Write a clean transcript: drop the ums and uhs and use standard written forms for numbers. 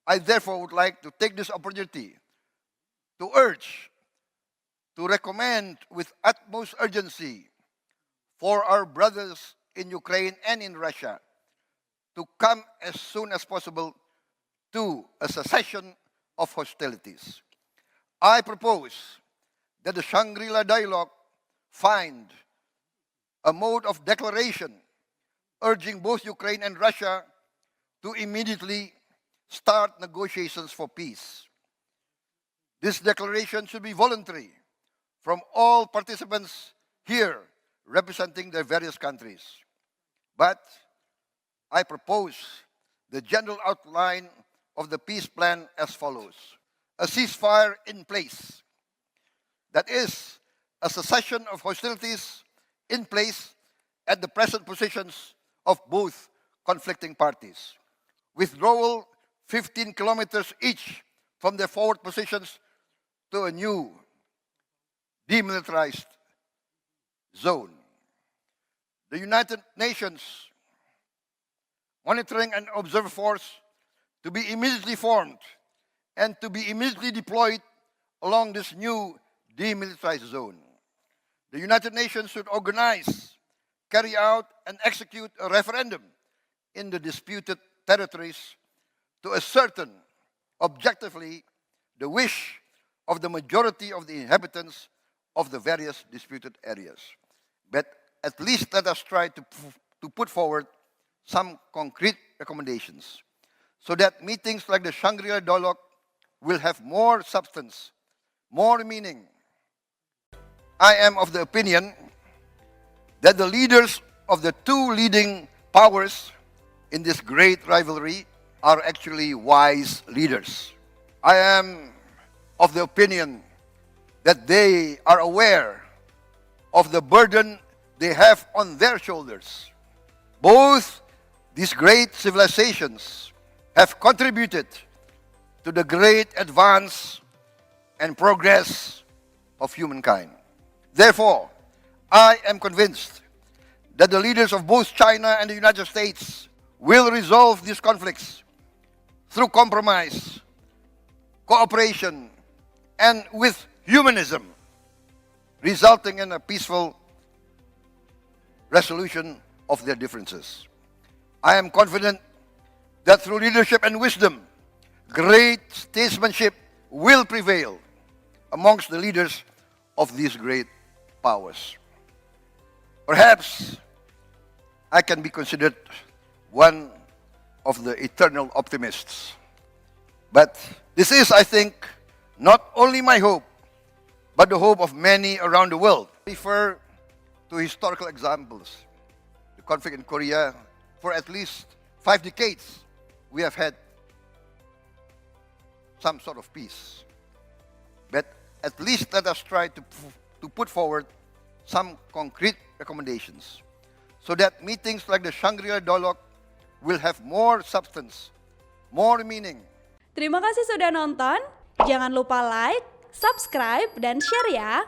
I therefore would like to take this opportunity to urge, to recommend with utmost urgency for our brothers in Ukraine and in Russia to come as soon as possible to a cessation of hostilities. I propose that the Shangri-La Dialogue find a mode of declaration urging both Ukraine and Russia to immediately start negotiations for peace. This declaration should be voluntary from all participants here representing their various countries. But I propose the general outline of the peace plan as follows. A ceasefire in place. That is, a cessation of hostilities in place at the present positions of both conflicting parties. Withdrawal 15 kilometers each from their forward positions to a new demilitarized zone. The United Nations Monitoring and Observer Force to be immediately formed and to be immediately deployed along this new demilitarized zone. The United Nations should organize, carry out, and execute a referendum in the disputed territories to ascertain objectively the wish of the majority of the inhabitants of the various disputed areas. But at least let us try to put forward some concrete recommendations so that meetings like the Shangri-La Dialogue will have more substance, more meaning. I am of the opinion that the leaders of the two leading powers in this great rivalry are actually wise leaders. I am of the opinion that they are aware of the burden they have on their shoulders. Both these great civilizations have contributed to the great advance and progress of humankind. Therefore, I am convinced that the leaders of both China and the United States will resolve these conflicts through compromise, cooperation, and with humanism, resulting in a peaceful resolution of their differences. I am confident that through leadership and wisdom, great statesmanship will prevail amongst the leaders of these great powers. Perhaps I can be considered one of the eternal optimists. But this is, I think, not only my hope, but the hope of many around the world. I refer to historical examples. The conflict in Korea, for at least 5 decades, we have had some sort of peace. But at least let us try to put forward some concrete recommendations so that meetings like the Shangri-La Dialogue will have more substance, more meaning. Terima kasih sudah nonton. Jangan lupa like, subscribe, dan share ya.